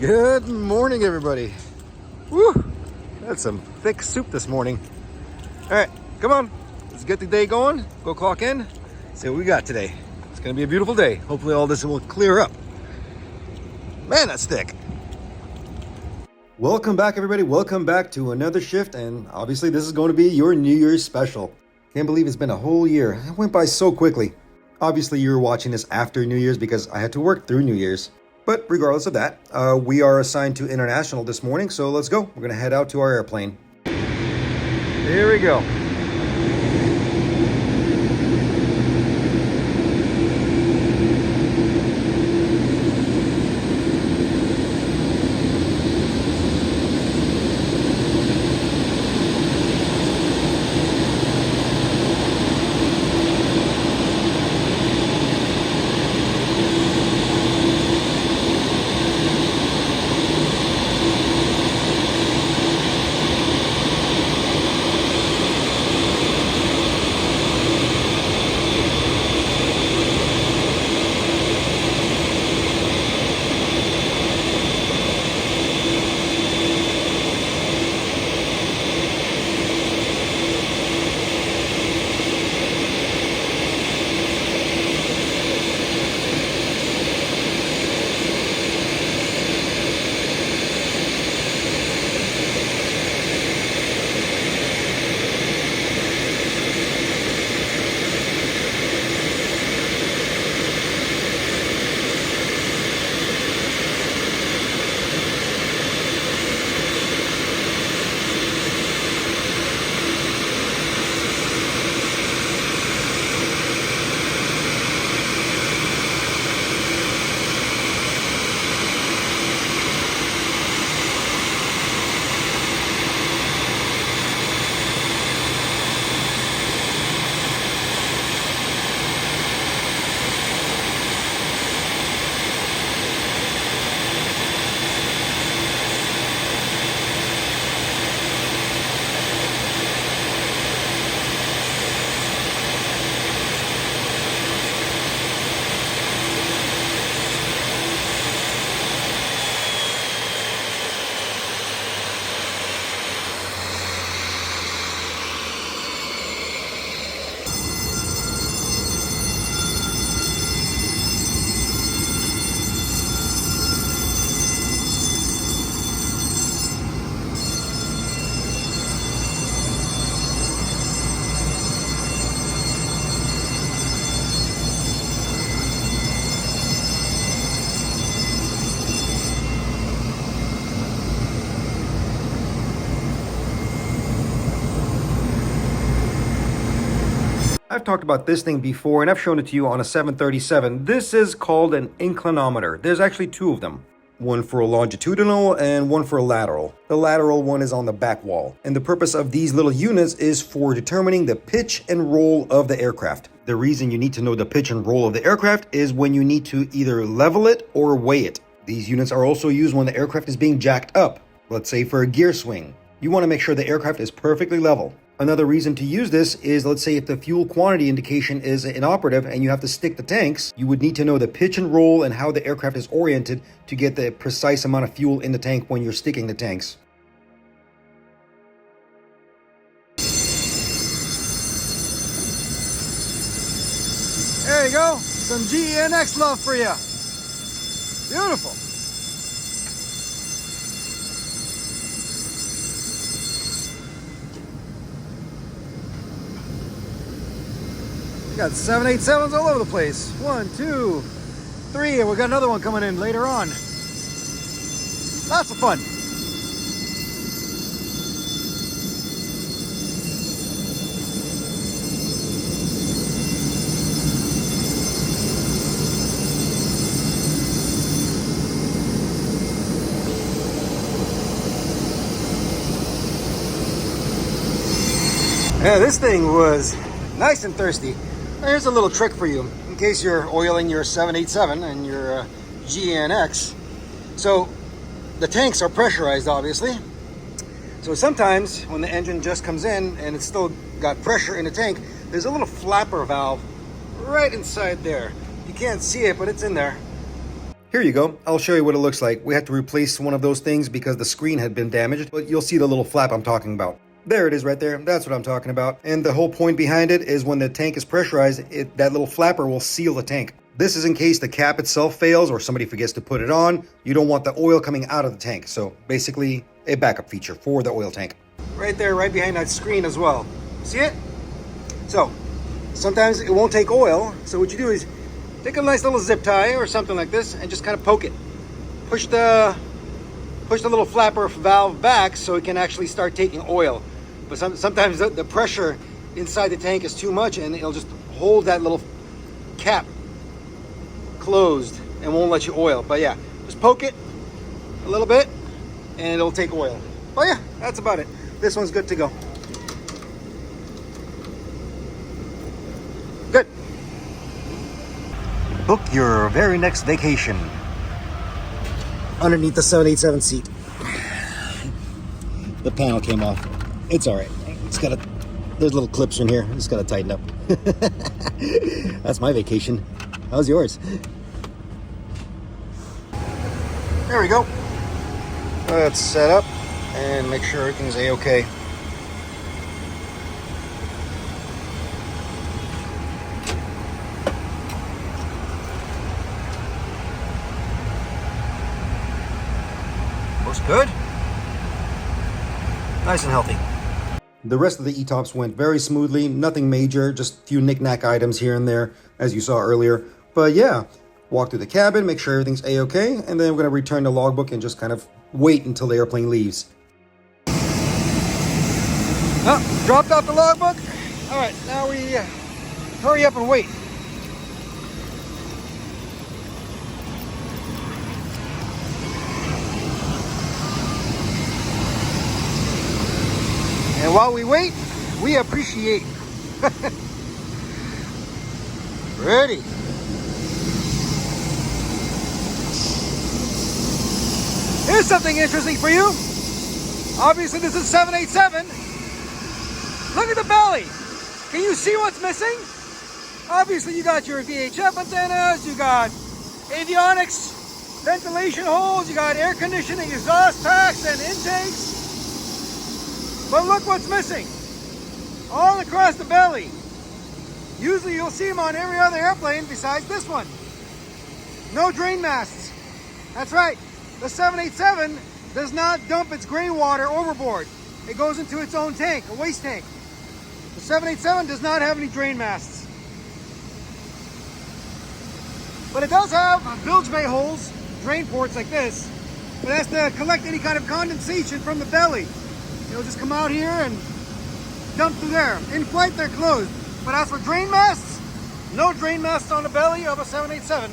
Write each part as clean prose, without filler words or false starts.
Good morning, everybody. Woo! That's some thick soup this morning. All right, come on. Let's get the day going. Go clock in. See what we got today. It's gonna be a beautiful day. Hopefully all this will clear up. Man, that's thick. Welcome back, everybody. Welcome back to another shift, and obviously this is going to be your New Year's special. Can't believe it's been a whole year. It went by so quickly. Obviously, you're watching this after New Year's because I had to work through New Year's. But regardless of that, we are assigned to international this morning, so let's go. We're gonna head out to our airplane. Here we go. I've talked about this thing before, and I've shown it to you on a 737. This is called an inclinometer. There's actually two of them. One for a longitudinal and one for a lateral. The lateral one is on the back wall. And the purpose of these little units is for determining the pitch and roll of the aircraft. The reason you need to know the pitch and roll of the aircraft is when you need to either level it or weigh it. These units are also used when the aircraft is being jacked up. Let's say for a gear swing. You want to make sure the aircraft is perfectly level. Another reason to use this is, let's say if the fuel quantity indication is inoperative and you have to stick the tanks, you would need to know the pitch and roll and how the aircraft is oriented to get the precise amount of fuel in the tank when you're sticking the tanks. There you go, some GENX love for you. Beautiful. We got 787s all over the place. 1, 2, 3, and we got another one coming in later on. Lots of fun. Yeah, this thing was nice and thirsty. Here's a little trick for you in case you're oiling your 787 and your GENX. So the tanks are pressurized, obviously. So sometimes when the engine just comes in and it's still got pressure in the tank, there's a little flapper valve right inside there. You can't see it, but it's in there. Here you go. I'll show you what it looks like. We had to replace one of those things because the screen had been damaged, but you'll see the little flap I'm talking about. There it is right there. That's what I'm talking about. And the whole point behind it is when the tank is pressurized, that little flapper will seal the tank. This is in case the cap itself fails or somebody forgets to put it on. You don't want the oil coming out of the tank. So basically a backup feature for the oil tank. Right there, right behind that screen as well. See it? So sometimes it won't take oil. So what you do is take a nice little zip tie or something like this and just kind of poke it. Push the little flapper valve back so it can actually start taking oil. But sometimes the pressure inside the tank is too much and it'll just hold that little cap closed and won't let you oil. But yeah, just poke it a little bit and it'll take oil. But yeah, that's about it. This one's good to go. Good. Book your very next vacation underneath the 787 seat. The panel came off. It's all right. There's little clips in here. Just gotta tighten up. That's my vacation. How's yours? There we go. Let's set up and make sure everything's a-okay. Looks good. Nice and healthy. The rest of the E-tops went very smoothly, nothing major, just a few knick-knack items here and there, as you saw earlier. But yeah, walk through the cabin, make sure everything's a-okay, and then we're going to return the logbook and just kind of wait until the airplane leaves. Oh, dropped off the logbook. All right, now we hurry up and wait. And while we wait, we appreciate. Ready. Here's something interesting for you. Obviously, this is 787. Look at the belly. Can you see what's missing? Obviously, you got your VHF antennas, you got avionics, ventilation holes, you got air conditioning, exhaust packs, and intakes. But look what's missing. All across the belly. Usually you'll see them on every other airplane besides this one. No drain masts. That's right. The 787 does not dump its gray water overboard. It goes into its own tank, a waste tank. The 787 does not have any drain masts. But it does have bilge bay holes, drain ports like this. But that's to collect any kind of condensation from the belly. It'll just come out here and dump through there. In flight, they're closed. But as for drain masts, no drain masts on the belly of a 787.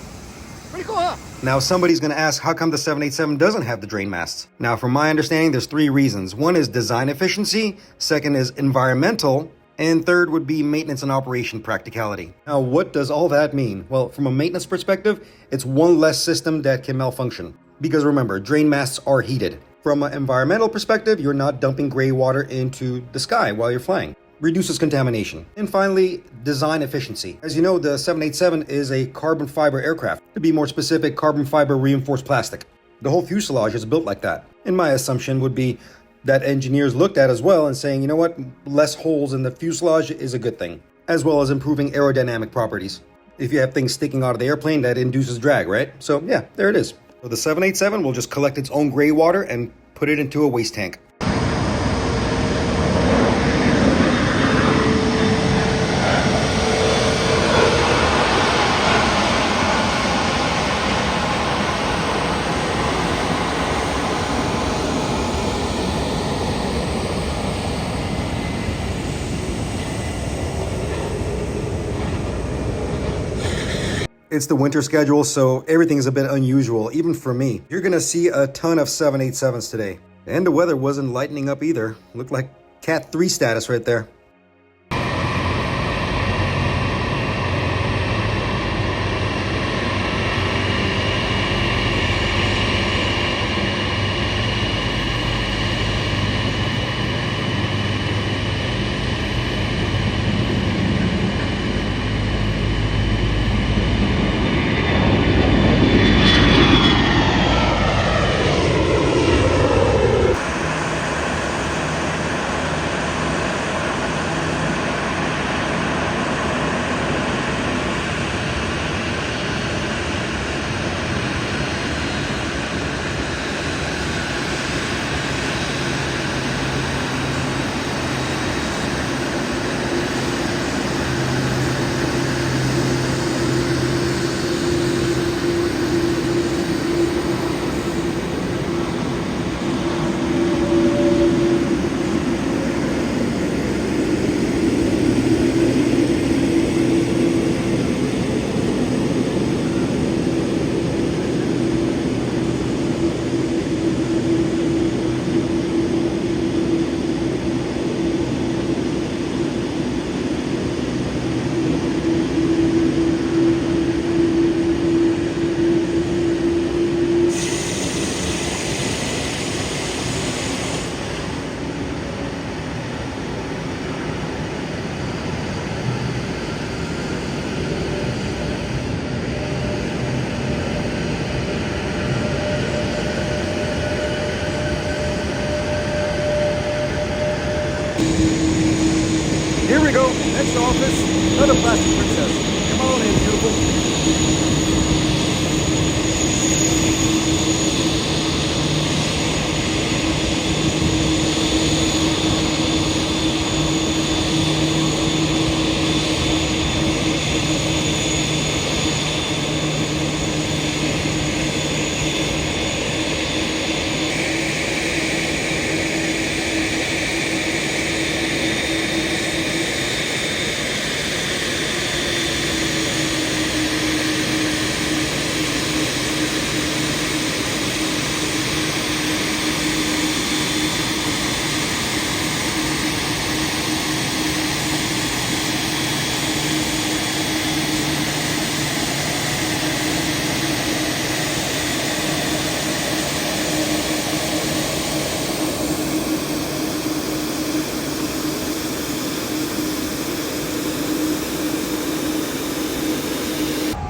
Pretty cool, huh? Now, somebody's going to ask, how come the 787 doesn't have the drain masts? Now, from my understanding, there's three reasons. One is design efficiency. Second is environmental. And third would be maintenance and operation practicality. Now, what does all that mean? Well, from a maintenance perspective, it's one less system that can malfunction. Because remember, drain masts are heated. From an environmental perspective, you're not dumping gray water into the sky while you're flying. Reduces contamination. And finally, design efficiency. As you know, the 787 is a carbon fiber aircraft. To be more specific, carbon fiber reinforced plastic. The whole fuselage is built like that. And my assumption would be that engineers looked at as well and saying, you know what, less holes in the fuselage is a good thing, as well as improving aerodynamic properties. If you have things sticking out of the airplane, that induces drag, right? So yeah, there it is. So the 787 will just collect its own gray water and put it into a waste tank. It's the winter schedule, so everything's a bit unusual, even for me. You're gonna see a ton of 787s today. And the weather wasn't lightening up either. Looked like Cat 3 status right there. Here we go. Next office, another plastic princess. Come on in, beautiful.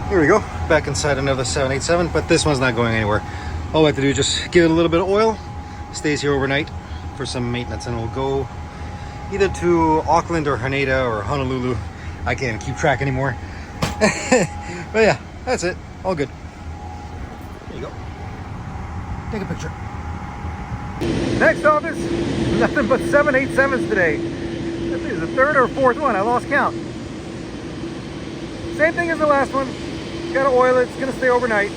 Here we go, back inside another 787, but this one's not going anywhere. All I have to do is just give it a little bit of oil, stays here overnight for some maintenance, and we'll go either to Auckland or Haneda or Honolulu. I can't keep track anymore. But yeah, that's it, all good. There you go. Take a picture. Next office, nothing but 787s today. This is the third or fourth one, I lost count. Same thing as the last one. Gotta oil it, it's gonna stay overnight.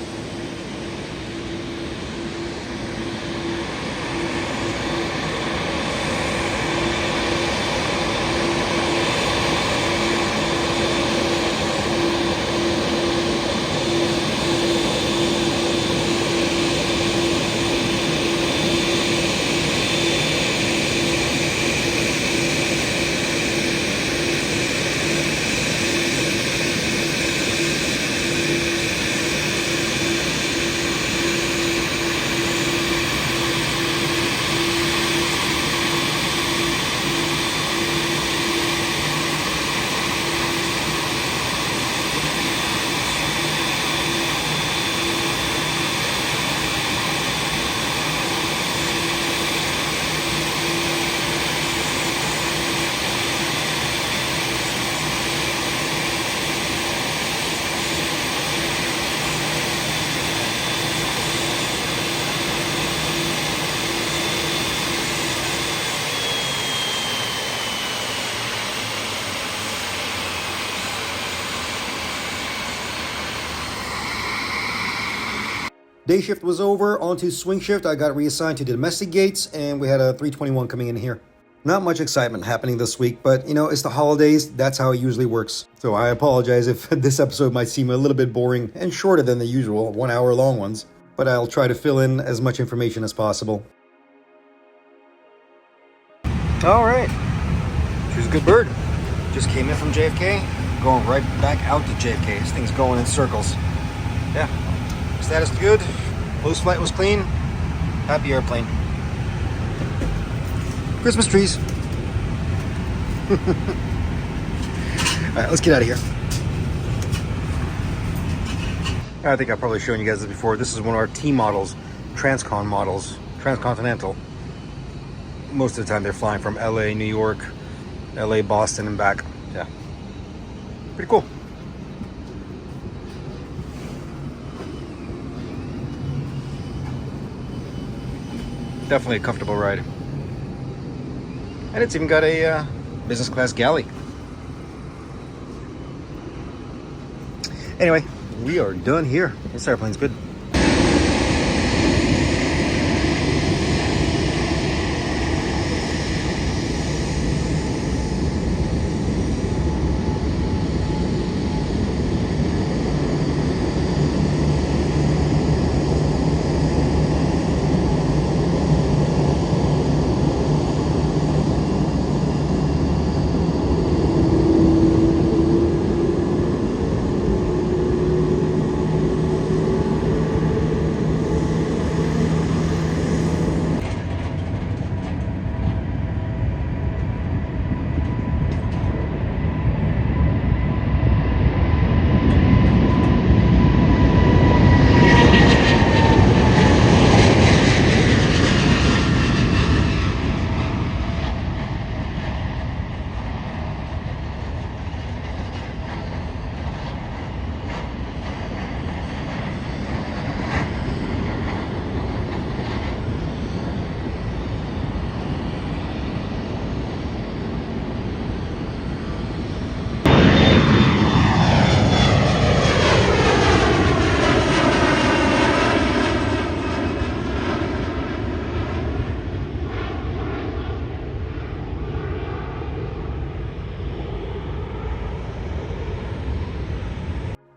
Day shift was over, on to swing shift. I got reassigned to the domestic gates, and we had a 321 coming in here. Not much excitement happening this week, but you know, it's the holidays. That's how it usually works. So I apologize if this episode might seem a little bit boring and shorter than the usual 1 hour long ones, but I'll try to fill in as much information as possible. All right, she's a good bird. Just came in from JFK, going right back out to JFK. This thing's going in circles. Yeah. Status good, post flight was clean, happy airplane. Christmas trees. Alright, let's get out of here. I think I've probably shown you guys this before. This is one of our T models, Transcon models, transcontinental. Most of the time they're flying from LA, New York, LA, Boston, and back. Yeah, pretty cool. Definitely a comfortable ride. And it's even got a business class galley. Anyway, we are done here. This airplane's good.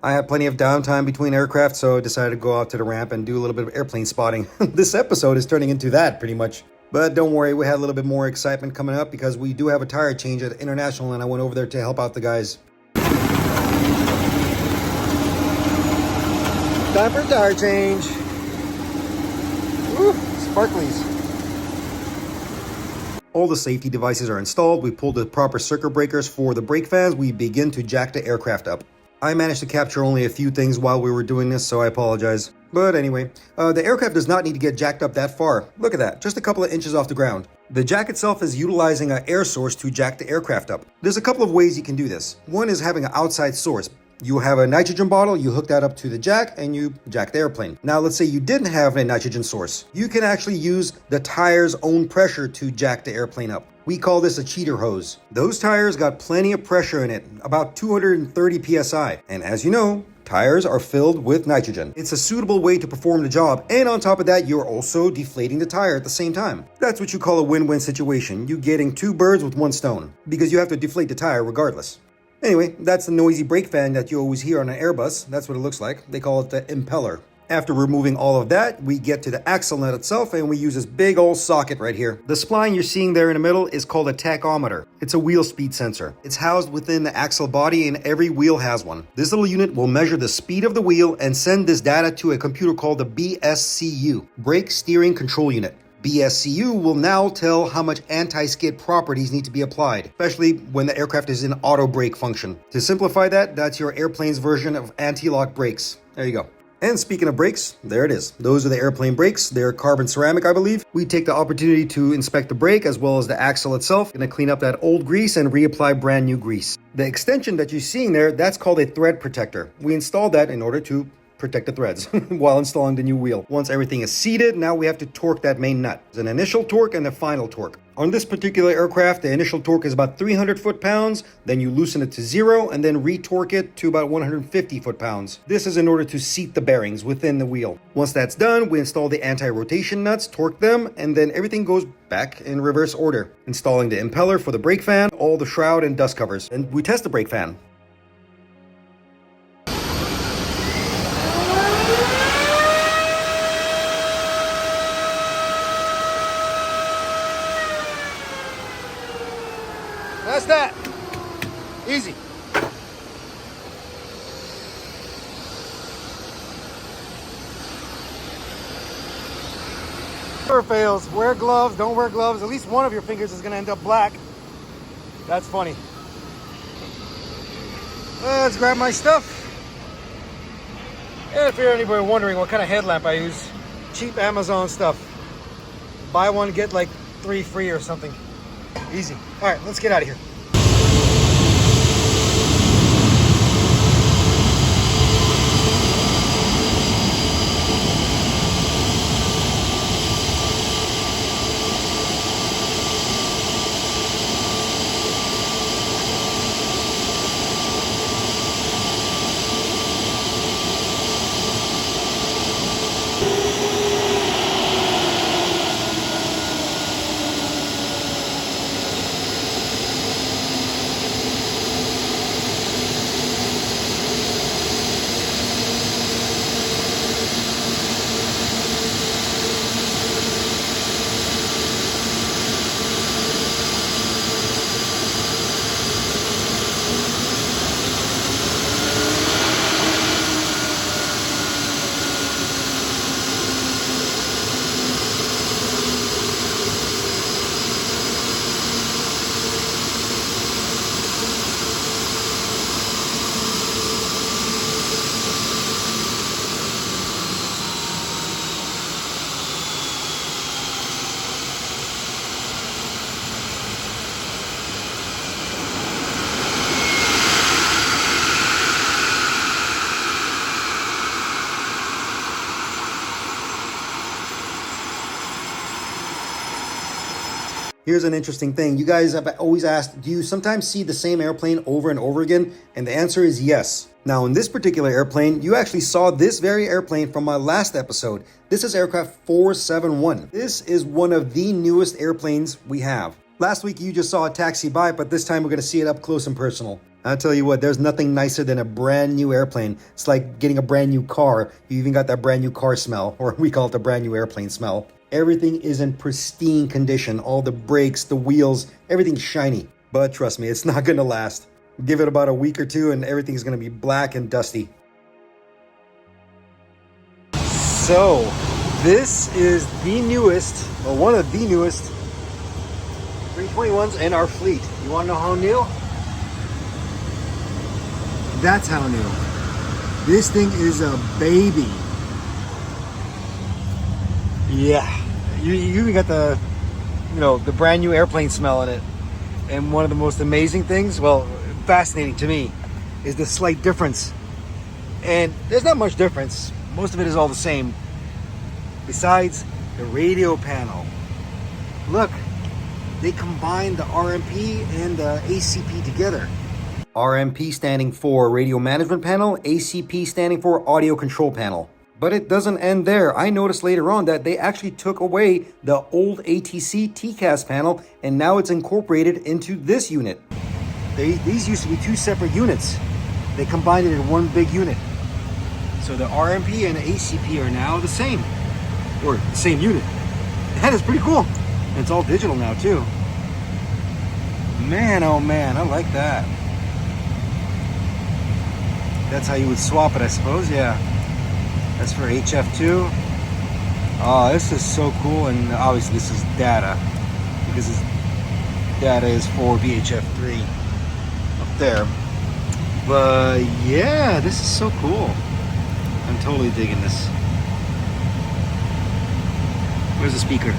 I had plenty of downtime between aircraft, so I decided to go out to the ramp and do a little bit of airplane spotting. This episode is turning into that, pretty much. But don't worry, we had a little bit more excitement coming up because we do have a tire change at International, and I went over there to help out the guys. Time for a tire change. Woo, sparklies. All the safety devices are installed. We pulled the proper circuit breakers for the brake fans. We begin to jack the aircraft up. I managed to capture only a few things while we were doing this, so I apologize. But anyway, the aircraft does not need to get jacked up that far. Look at that, just a couple of inches off the ground. The jack itself is utilizing an air source to jack the aircraft up. There's a couple of ways you can do this. One is having an outside source. You have a nitrogen bottle, you hook that up to the jack, and you jack the airplane. Now, let's say you didn't have a nitrogen source. You can actually use the tire's own pressure to jack the airplane up. We call this a cheater hose. Those tires got plenty of pressure in it, about 230 psi. And as you know, tires are filled with nitrogen. It's a suitable way to perform the job, and on top of that, you're also deflating the tire at the same time. That's what you call a win-win situation. You getting two birds with one stone, because you have to deflate the tire regardless. Anyway, that's the noisy brake fan that you always hear on an Airbus. That's what it looks like. They call it the impeller. After removing all of that, we get to the axle nut itself, and we use this big old socket right here. The spline you're seeing there in the middle is called a tachometer. It's a wheel speed sensor. It's housed within the axle body, and every wheel has one. This little unit will measure the speed of the wheel and send this data to a computer called the BSCU, Brake Steering Control Unit. BSCU will now tell how much anti-skid properties need to be applied, especially when the aircraft is in auto brake function. To simplify that, that's your airplane's version of anti-lock brakes. There you go. And speaking of brakes, there it is. Those are the airplane brakes. They're carbon ceramic, I believe. We take the opportunity to inspect the brake as well as the axle itself. Gonna clean up that old grease and reapply brand new grease. The extension that you're seeing there, that's called a thread protector. We installed that in order to protect the threads while installing the new wheel. Once everything is seated, now we have to torque that main nut. There's an initial torque and a final torque. On this particular aircraft, the initial torque is about 300 foot-pounds, then you loosen it to 0 and then re-torque it to about 150 foot-pounds. This is in order to seat the bearings within the wheel. Once that's done, we install the anti-rotation nuts, torque them, and then everything goes back in reverse order. Installing the impeller for the brake fan, all the shroud and dust covers, and we test the brake fan. That's that. Easy. Never fails. Wear gloves, don't wear gloves. At least one of your fingers is gonna end up black. That's funny. Let's grab my stuff. And if you're anybody wondering what kind of headlamp I use, cheap Amazon stuff. Buy one, get like 3 free or something. Easy. All right, let's get out of here. Here's an interesting thing. You guys have always asked, do you sometimes see the same airplane over and over again? And the answer is yes. Now, in this particular airplane, you actually saw this very airplane from my last episode. This is aircraft 471. This is one of the newest airplanes we have. Last week, you just saw a taxi by, but this time we're going to see it up close and personal. I'll tell you what, there's nothing nicer than a brand new airplane. It's like getting a brand new car. You even got that brand new car smell, or we call it the brand new airplane smell. Everything is in pristine condition. All the brakes, the wheels, everything's shiny. But trust me, it's not gonna last. Give it about a week or two and everything's gonna be black and dusty. So, this is the newest, or one of the newest 321s in our fleet. You wanna know how new? That's how new. This thing is a baby. Yeah, you even got the, the brand new airplane smell in it. And one of the most amazing things, well, fascinating to me, is the slight difference. And there's not much difference. Most of it is all the same. Besides the radio panel. Look, they combined the RMP and the ACP together. RMP standing for Radio Management Panel, ACP standing for Audio Control Panel. But it doesn't end there. I noticed later on that they actually took away the old ATC TCAS panel and now it's incorporated into this unit. These used to be two separate units. They combined it in one big unit. So the RMP and the ACP are now the same, or the same unit. That is pretty cool. And it's all digital now too. Man, oh man, I like that. That's how you would swap it, I suppose, yeah. That's for HF2. Oh, this is so cool. And obviously this is data, because this data is for VHF3 up there. But yeah, this is so cool. I'm totally digging this. Where's the speaker?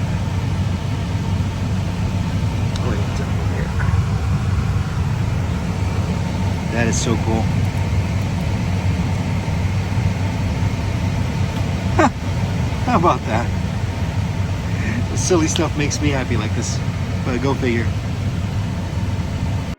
Oh, wait, it's over here. That is so cool. How about that? The silly stuff makes me happy like this. But go figure.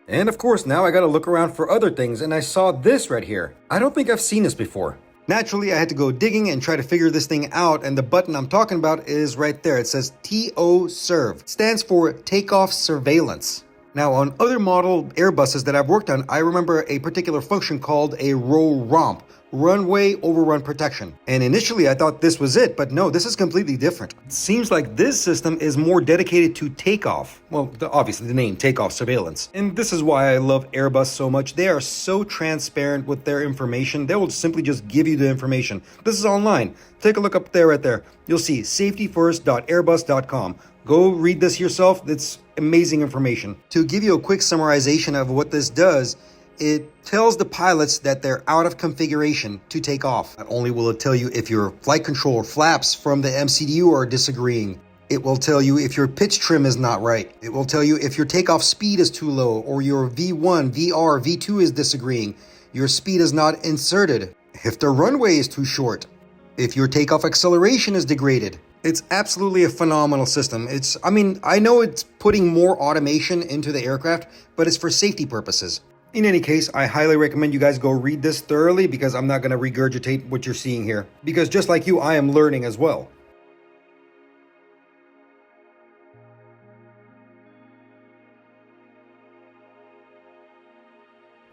And of course, now I gotta look around for other things, and I saw this right here. I don't think I've seen this before. Naturally, I had to go digging and try to figure this thing out, and the button I'm talking about is right there. It says TO Serve. It stands for Takeoff Surveillance. Now, on other model Airbuses that I've worked on, I remember a particular function called a roll romp. Runway overrun protection. And initially I thought this was it, but no, this is completely different. It seems like this system is more dedicated to takeoff. Well, obviously the name, takeoff surveillance. And this is why I love Airbus so much. They are so transparent with their information. They will simply just give you the information. This is online. Take a look up there, right there. You'll see safetyfirst.airbus.com. Go read this yourself. It's amazing information. To give you a quick summarization of what this does, it tells the pilots that they're out of configuration to take off. Not only will it tell you if your flight control flaps from the MCDU are disagreeing, it will tell you if your pitch trim is not right. It will tell you if your takeoff speed is too low, or your V1, VR, V2 is disagreeing. Your speed is not inserted. If the runway is too short. If your takeoff acceleration is degraded. It's absolutely a phenomenal system. I know it's putting more automation into the aircraft, but it's for safety purposes. In any case, I highly recommend you guys go read this thoroughly, because I'm not going to regurgitate what you're seeing here. Because just like you, I am learning as well.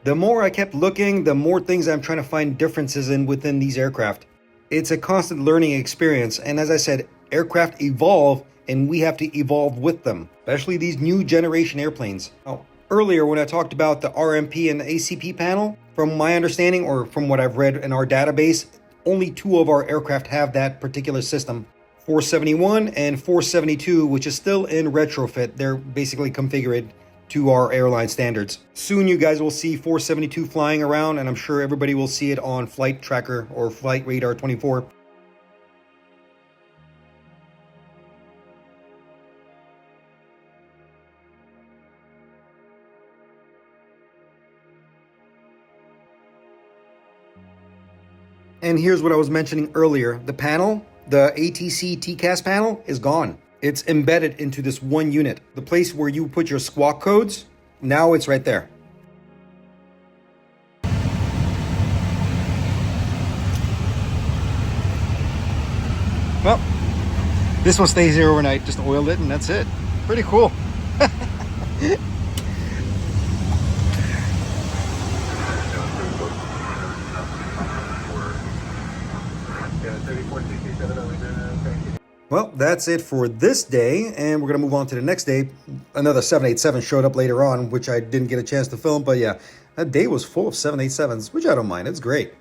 The more I kept looking, the more things I'm trying to find differences in within these aircraft. It's a constant learning experience, and as I said, aircraft evolve and we have to evolve with them, especially these new generation airplanes. Now, earlier when I talked about the RMP and the ACP panel, from my understanding or from what I've read in our database, only two of our aircraft have that particular system. 471 and 472, which is still in retrofit. They're basically configured to our airline standards. Soon you guys will see 472 flying around, and I'm sure everybody will see it on Flight Tracker or Flight Radar 24. And here's what I was mentioning earlier. The panel, the ATC TCAS panel, is gone. It's embedded into this one unit. The place where you put your squawk codes, now it's right there. Well, this one stays here overnight. Just oiled it and that's it. Pretty cool. Well, that's it for this day, and we're going to move on to the next day. Another 787 showed up later on, which I didn't get a chance to film, but yeah, that day was full of 787s, which I don't mind. It's great.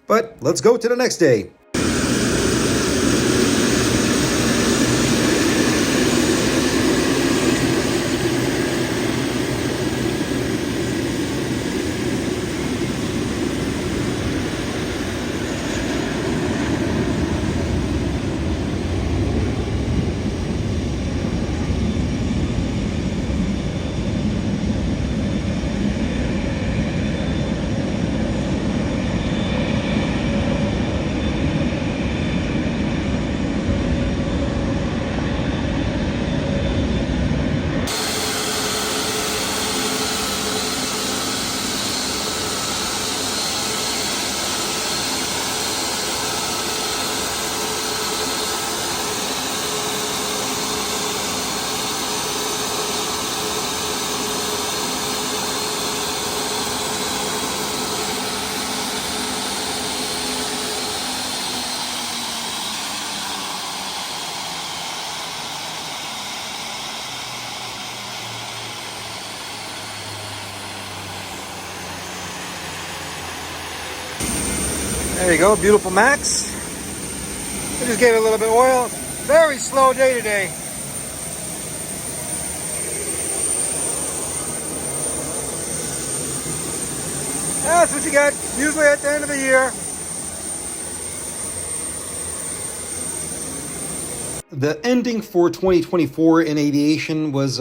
But let's go to the next day. There you go, beautiful Max. I just gave it a little bit of oil. Very slow day today. That's what you get usually at the end of the year. The ending for 2024 in aviation was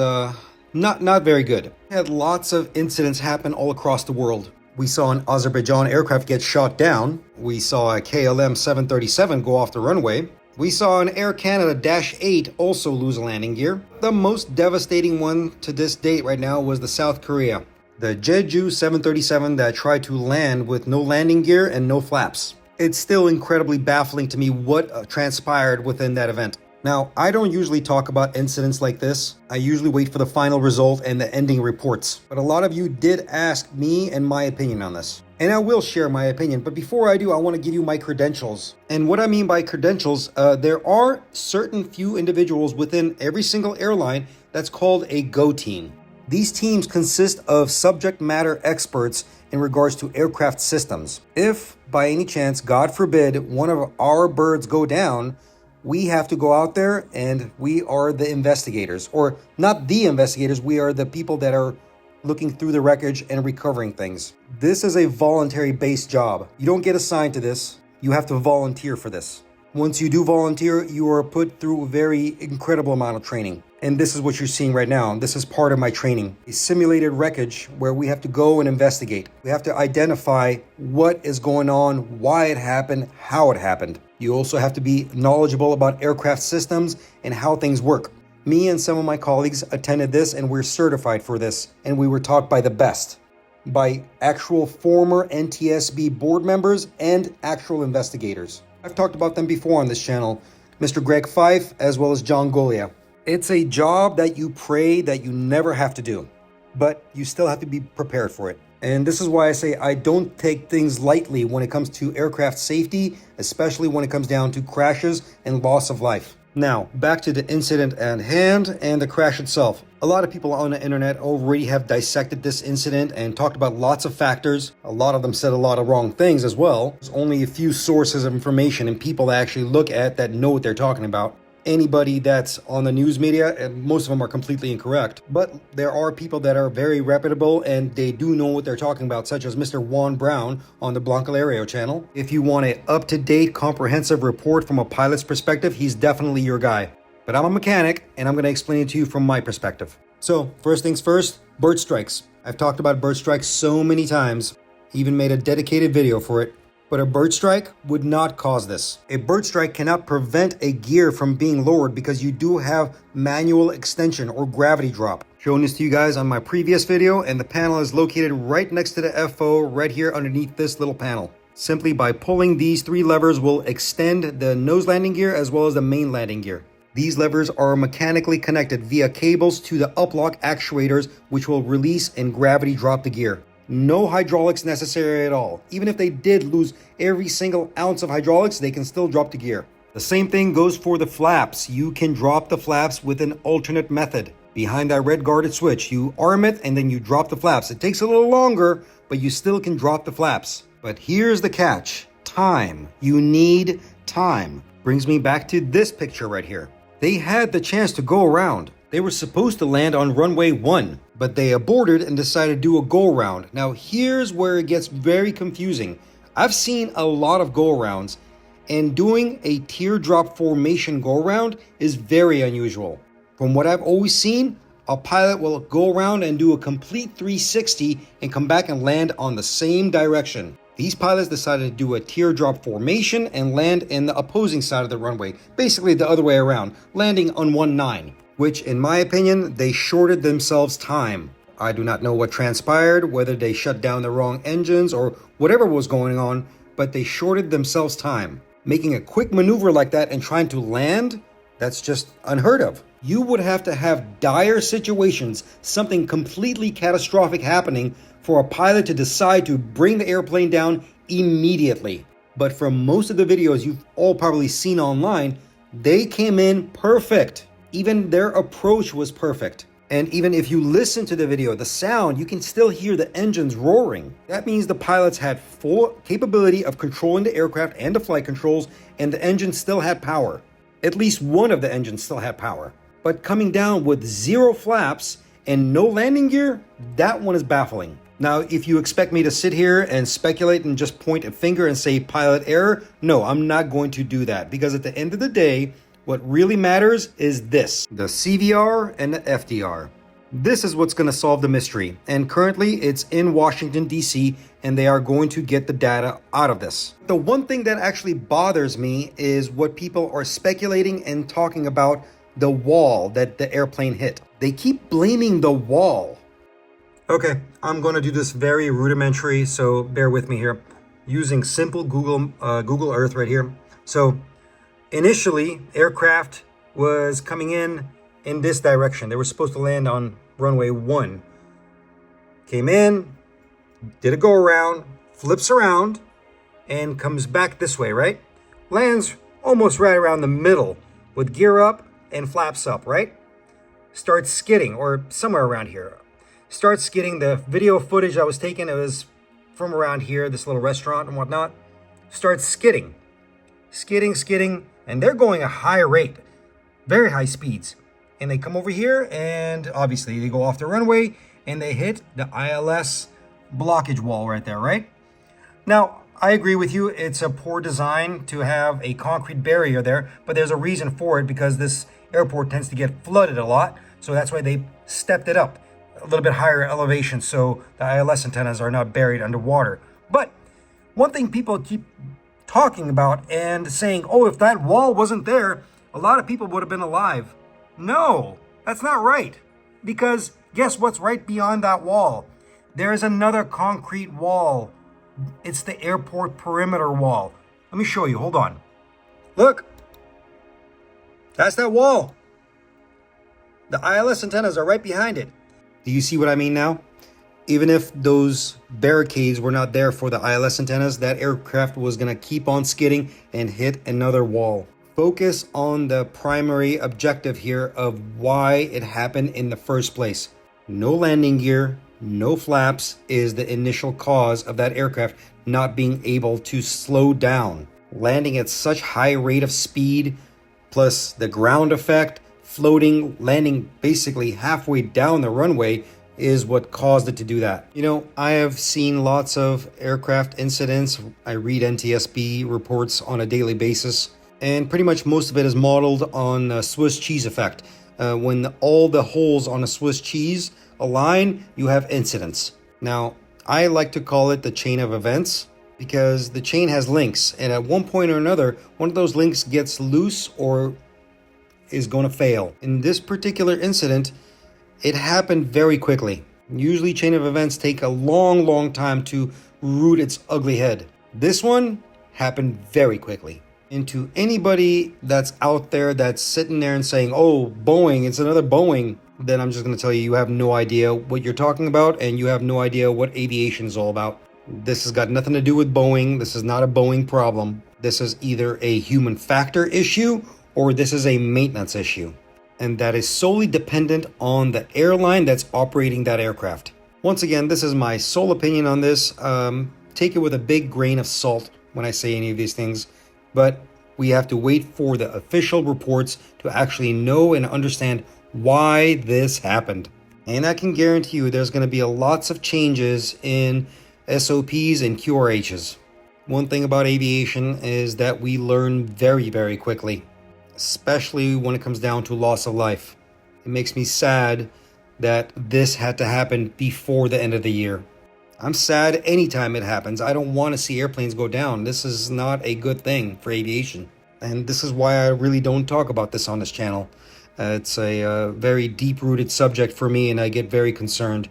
not very good. We had lots of incidents happen all across the world. We saw an Azerbaijan aircraft get shot down. We saw a KLM 737 go off the runway. We saw an Air Canada Dash 8 also lose a landing gear. The most devastating one to this date right now was the South Korea. The Jeju 737 that tried to land with no landing gear and no flaps. It's still incredibly baffling to me what transpired within that event. Now, I don't usually talk about incidents like this. I usually wait for the final result and the ending reports. But a lot of you did ask me and my opinion on this. And I will share my opinion. But before I do, I want to give you my credentials. And what I mean by credentials, there are certain few individuals within every single airline that's called a GO team. These teams consist of subject matter experts in regards to aircraft systems. If, by any chance, God forbid, one of our birds go down, we have to go out there and we are the investigators. Or not the investigators, we are the people that are looking through the wreckage and recovering things. This is a voluntary-based job. You don't get assigned to this. You have to volunteer for this. Once you do volunteer, you are put through a very incredible amount of training. And this is what you're seeing right now. This is part of my training. A simulated wreckage where we have to go and investigate. We have to identify what is going on, why it happened, how it happened. You also have to be knowledgeable about aircraft systems and how things work. Me and some of my colleagues attended this and we're certified for this. And we were taught by the best. By actual former NTSB board members and actual investigators. I've talked about them before on this channel. Mr. Greg Fife as well as John Golia. It's a job that you pray that you never have to do, but you still have to be prepared for it. And this is why I say I don't take things lightly when it comes to aircraft safety, especially when it comes down to crashes and loss of life. Now, back to the incident at hand and the crash itself. A lot of people on the internet already have dissected this incident and talked about lots of factors. A lot of them said a lot of wrong things as well. There's only a few sources of information and people that actually look at that know what they're talking about. Anybody that's on the news media, and most of them are completely incorrect. But there are people that are very reputable and they do know what they're talking about, such as Mr. Juan Brown on the Blancalario channel. If you want an up-to-date, comprehensive report from a pilot's perspective, he's definitely your guy. But I'm a mechanic, and I'm going to explain it to you from my perspective. So, first things first, bird strikes. I've talked about bird strikes so many times, even made a dedicated video for it. But a bird strike would not cause this. A bird strike cannot prevent a gear from being lowered because you do have manual extension or gravity drop. Showing this to you guys on my previous video, and the panel is located right next to the FO right here underneath this little panel. Simply by pulling these three levers will extend the nose landing gear as well as the main landing gear. These levers are mechanically connected via cables to the uplock actuators, which will release and gravity drop the gear. No hydraulics necessary at all. Even if they did lose every single ounce of hydraulics, they can still drop the gear. The same thing goes for the flaps. You can drop the flaps with an alternate method. Behind that red guarded switch, you arm it and then you drop the flaps. It takes a little longer, but you still can drop the flaps. But here's the catch. Time. You need time. Brings me back to this picture right here. They had the chance to go around. They were supposed to land on runway 1, but they aborted and decided to do a go-around. Now here's where it gets very confusing. I've seen a lot of go-arounds, and doing a teardrop formation go-around is very unusual. From what I've always seen, a pilot will go around and do a complete 360 and come back and land on the same direction. These pilots decided to do a teardrop formation and land in the opposing side of the runway, basically the other way around, landing on 19, which in my opinion, they shorted themselves time. I do not know what transpired, whether they shut down the wrong engines or whatever was going on, but they shorted themselves time. Making a quick maneuver like that and trying to land, that's just unheard of. You would have to have dire situations, something completely catastrophic happening for a pilot to decide to bring the airplane down immediately. But from most of the videos you've all probably seen online, they came in perfect. Even their approach was perfect. And even if you listen to the video, the sound, you can still hear the engines roaring. That means the pilots had full capability of controlling the aircraft and the flight controls, and the engine still had power. At least one of the engines still had power. But coming down with 0 flaps and no landing gear, that one is baffling. Now, if you expect me to sit here and speculate and just point a finger and say pilot error, no, I'm not going to do that, because at the end of the day, what really matters is this, the CVR and the FDR. This is what's going to solve the mystery, and currently it's in Washington, D.C., and they are going to get the data out of this. The one thing that actually bothers me is what people are speculating and talking about, the wall that the airplane hit. They keep blaming the wall. Okay, I'm going to do this very rudimentary, so bear with me here. Using simple Google Earth right here. So initially, aircraft was coming in this direction. They were supposed to land on runway 1. Came in, did a go around, flips around, and comes back this way, right? Lands almost right around the middle with gear up and flaps up, right? Starts skidding, or somewhere around here. Starts skidding. The video footage I was taking, it was from around here, this little restaurant and whatnot. Starts skidding, and they're going a high rate, very high speeds. And they come over here, and obviously they go off the runway, and they hit the ILS blockage wall right there, right? Now, I agree with you, it's a poor design to have a concrete barrier there, but there's a reason for it, because this airport tends to get flooded a lot, so that's why they stepped it up a little bit higher elevation, so the ILS antennas are not buried underwater. But one thing people keep talking about and saying, oh, if that wall wasn't there, a lot of people would have been alive. No, that's not right. Because guess what's right beyond that wall? There is another concrete wall. It's the airport perimeter wall. Let me show you, hold on. Look, that's that wall. The ILS antennas are right behind it. Do you see what I mean now? Even if those barricades were not there for the ILS antennas, that aircraft was going to keep on skidding and hit another wall. Focus on the primary objective here of why it happened in the first place. No landing gear, no flaps is the initial cause of that aircraft not being able to slow down. Landing at such high rate of speed, plus the ground effect, floating, landing basically halfway down the runway is what caused it to do that. You know, I have seen lots of aircraft incidents. I read NTSB reports on a daily basis, and pretty much most of it is modeled on the Swiss cheese effect. When all the holes on a Swiss cheese align, you have incidents. Now, I like to call it the chain of events, because the chain has links, and at one point or another, one of those links gets loose or is going to fail. In this particular incident, it happened very quickly. Usually chain of events take a long time to root its ugly head. This one happened very quickly. And to anybody that's out there that's sitting there and saying, oh, Boeing, it's another Boeing, then I'm just going to tell you, you have no idea what you're talking about, and you have no idea what aviation is all about. This has got nothing to do with Boeing. This is not a Boeing problem. This is either a human factor issue or this is a maintenance issue. And that is solely dependent on the airline that's operating that aircraft. Once again, this is my sole opinion on this. Take it with a big grain of salt when I say any of these things. But we have to wait for the official reports to actually know and understand why this happened. And I can guarantee you there's going to be lots of changes in SOPs and QRHs. One thing about aviation is that we learn very, very quickly, especially when it comes down to loss of life. It makes me sad that this had to happen before the end of the year. I'm sad anytime it happens. I don't want to see airplanes go down. This is not a good thing for aviation. And this is why I really don't talk about this on this channel. It's a very deep-rooted subject for me, and I get very concerned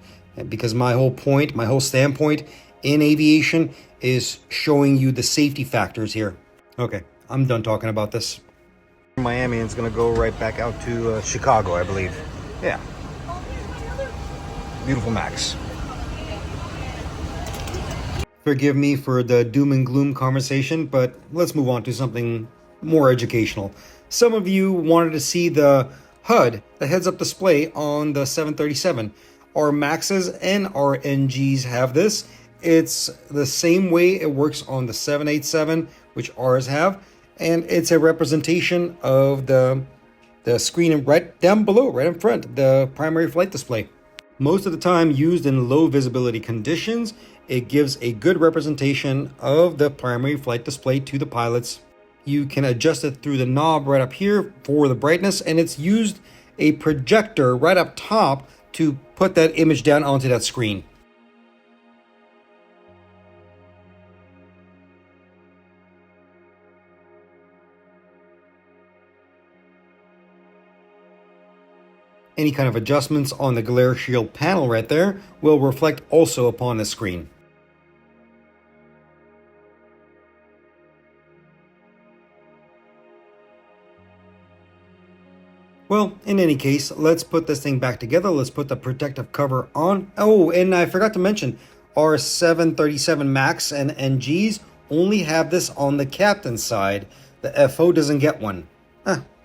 because my whole standpoint in aviation is showing you the safety factors here. Okay, I'm done talking about this. Miami, and it's going to go right back out to Chicago, I believe. Yeah. Beautiful Max. Forgive me for the doom and gloom conversation, but let's move on to something more educational. Some of you wanted to see the HUD, the heads-up display on the 737. Our Maxes and our NGs have this. It's the same way it works on the 787, which ours have, and it's a representation of the screen right down below, right in front, the primary flight display. Most of the time used in low visibility conditions, it gives a good representation of the primary flight display to the pilots. You can adjust it through the knob right up here for the brightness, and it's used a projector right up top to put that image down onto that screen. Any kind of adjustments on the glare shield panel right there will reflect also upon the screen. Well, in any case, let's put this thing back together. Let's put the protective cover on. Oh, and I forgot to mention, our 737 MAX and NGs only have this on the captain's side. The FO doesn't get one.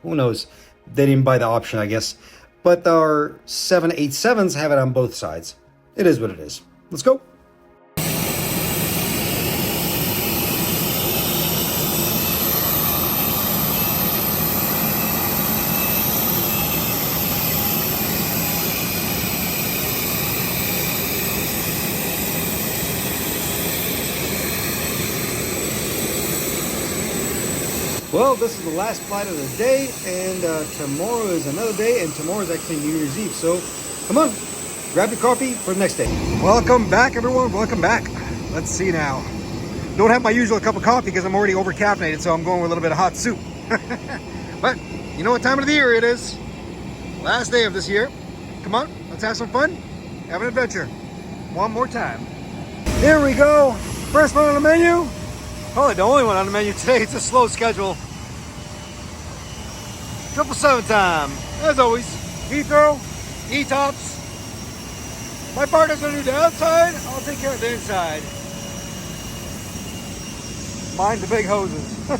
Who knows? They didn't buy the option, I guess. But our 787s have it on both sides. It is what it is. Let's go. Well, this is the last flight of the day, and tomorrow is another day, and tomorrow is actually New Year's Eve. So, come on, grab your coffee for the next day. Welcome back, everyone. Welcome back. Let's see now. Don't have my usual cup of coffee because I'm already over-caffeinated, so I'm going with a little bit of hot soup. But you know what time of the year it is. Last day of this year. Come on, let's have some fun. Have an adventure. One more time. Here we go. First one on the menu. Probably the only one on the menu today. It's a slow schedule. 777 time. As always, Heathrow, E-tops. My partner's gonna do the outside. I'll take care of the inside. Mind the big hoses.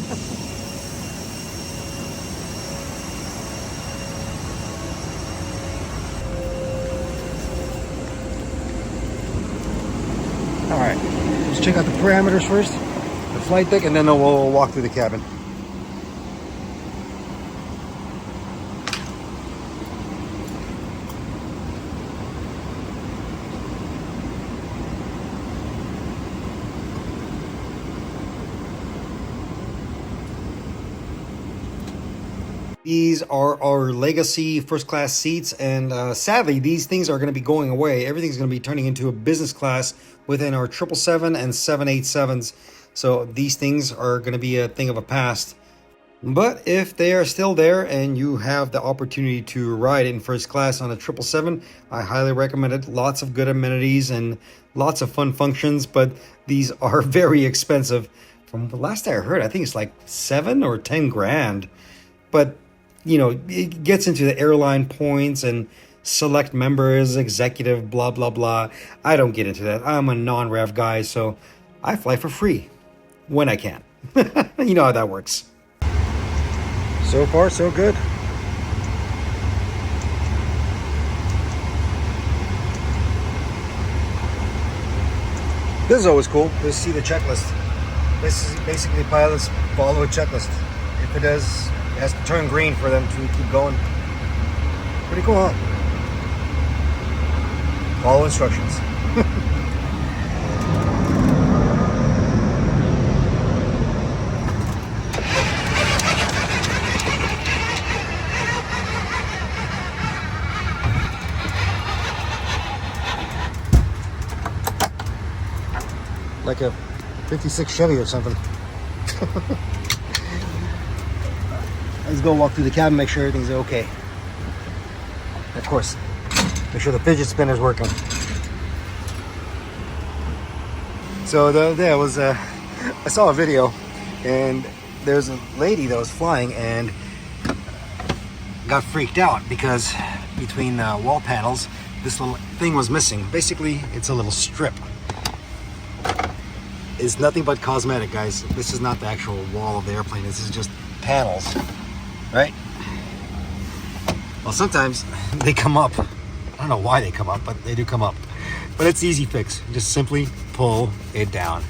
All right, let's check out the parameters first. The flight deck, and then we'll walk through the cabin. These are our legacy first class seats, and sadly these things are going to be going away. Everything's going to be turning into a business class within our 777 and 787s. So these things are going to be a thing of a past. But if they are still there and you have the opportunity to ride in first class on a 777, I highly recommend it. Lots of good amenities and lots of fun functions, but these are very expensive. From the last I heard, I think it's like 7 or 10 grand. But you know, it gets into the airline points and select members, executive, blah, blah, blah. I don't get into that. I'm a non-rev guy, so I fly for free when I can. You know how that works. So far, so good. This is always cool. Just see the checklist. This is basically pilots follow a checklist. If it does, it has to turn green for them to keep going. Pretty cool, huh? Follow instructions. Like a 56 Chevy or something. Let's go walk through the cabin, make sure everything's okay. Of course, make sure the fidget spinner's working. So the other day I saw a video, and there's a lady that was flying and got freaked out because between wall panels, this little thing was missing. Basically, it's a little strip. It's nothing but cosmetic, guys. This is not the actual wall of the airplane. This is just panels, right? Well, sometimes they come up. I don't know why they come up, but they do come up. But it's easy fix. Just simply pull it down.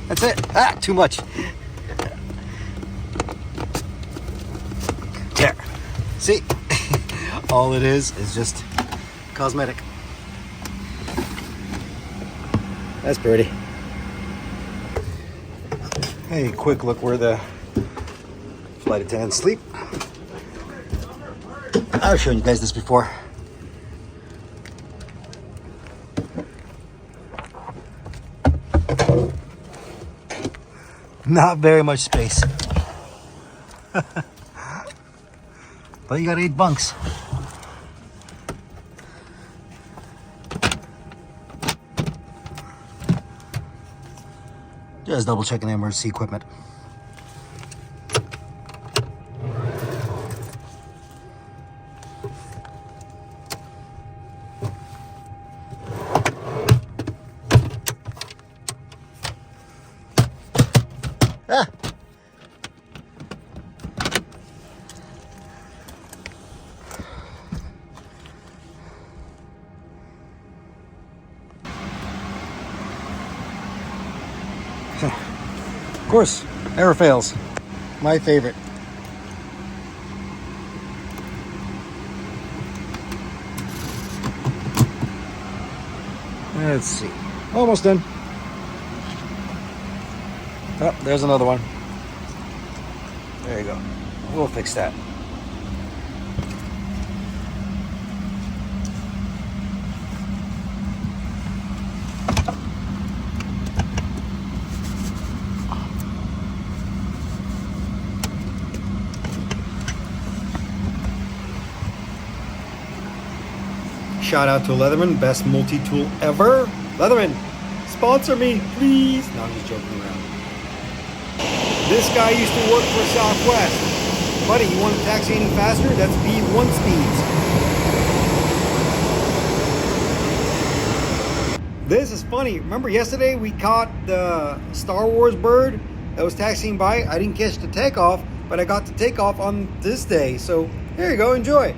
That's it. Ah, too much. There. See? All it is just cosmetic. That's pretty. Hey, quick look where the flight attendants sleep. I've shown you guys this before. Not very much space. But you got 8 bunks. Just double checking the emergency equipment. Ah. Of course, never fails. My favorite. Let's see. Almost done. Oh, there's another one. There you go. We'll fix that. Shout out to Leatherman, best multi-tool ever. Leatherman, sponsor me, please. No, I'm just joking around. This guy used to work for Southwest. Buddy, you want to taxi any faster? That's V1 speeds. This is funny. Remember yesterday we caught the Star Wars bird that was taxiing by? I didn't catch the takeoff, but I got the takeoff on this day. So here you go, enjoy.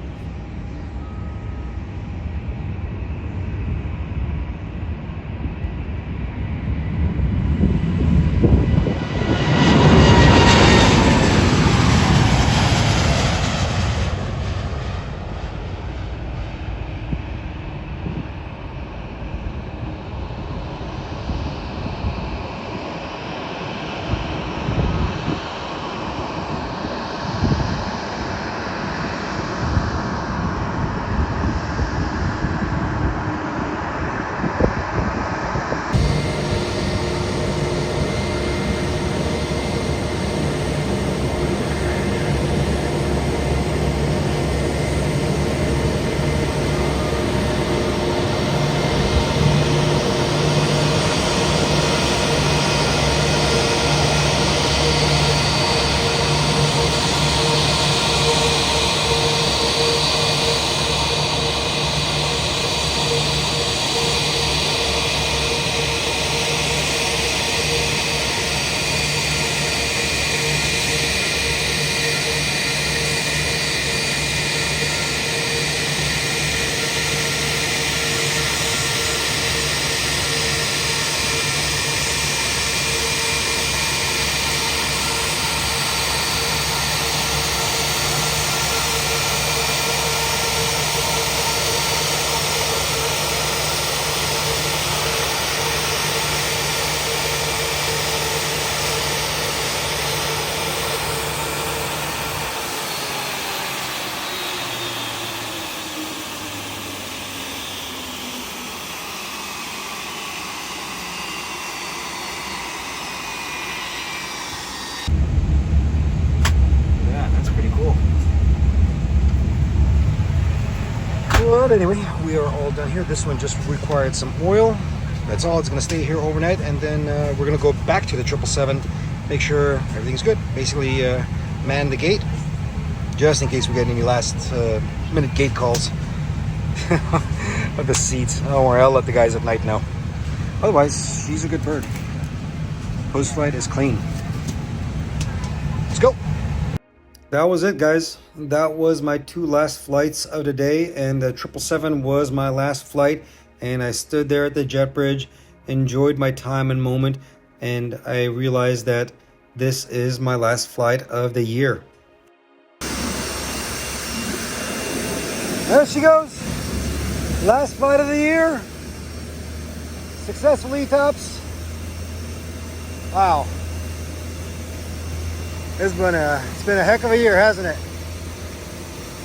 But anyway, we are all done here. This one just required some oil. That's all. It's going to stay here overnight, and then we're going to go back to the 777, make sure everything's good. Basically, man the gate, just in case we get any last minute gate calls. Of the seats. Don't worry, I'll let the guys at night know. Otherwise, she's a good bird. Post flight is clean. Let's go. That was it, guys. That was my 2 last flights of the day, and the 777 was my last flight. And I stood there at the jet bridge, enjoyed my time and moment, and I realized that this is my last flight of the year. There she goes. Last flight of the year. Successful ETOPS. Wow. It's been a heck of a year, hasn't it?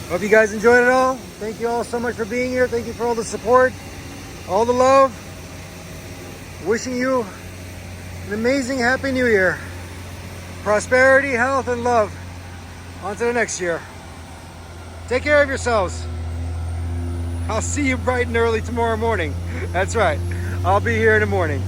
Hope you guys enjoyed it all. Thank you all so much for being here. Thank you for all the support, all the love. Wishing you an amazing happy new year. Prosperity, health, and love. On to the next year. Take care of yourselves. I'll see you bright and early tomorrow morning. That's right. I'll be here in the morning.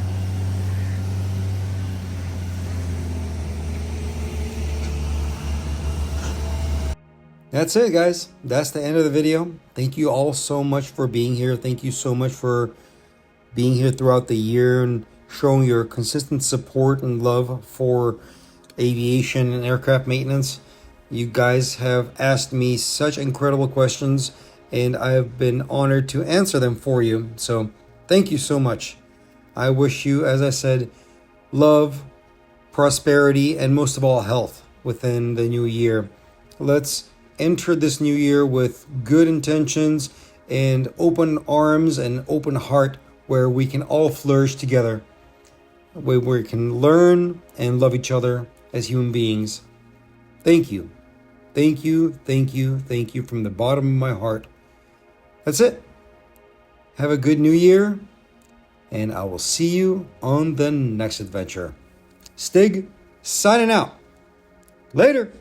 That's it, guys. That's the end of the video. Thank you all so much for being here. Thank you so much for being here throughout the year and showing your consistent support and love for aviation and aircraft maintenance. You guys have asked me such incredible questions, and I have been honored to answer them for you. So thank you so much. I wish you, as I said, love, prosperity, and most of all, health within the new year. Let's enter this new year with good intentions and open arms and open heart, where we can all flourish together, where we can learn and love each other as human beings. Thank you. Thank you, thank you, thank you from the bottom of my heart. That's it. Have a good new year, and I will see you on the next adventure. Stig, signing out. Later.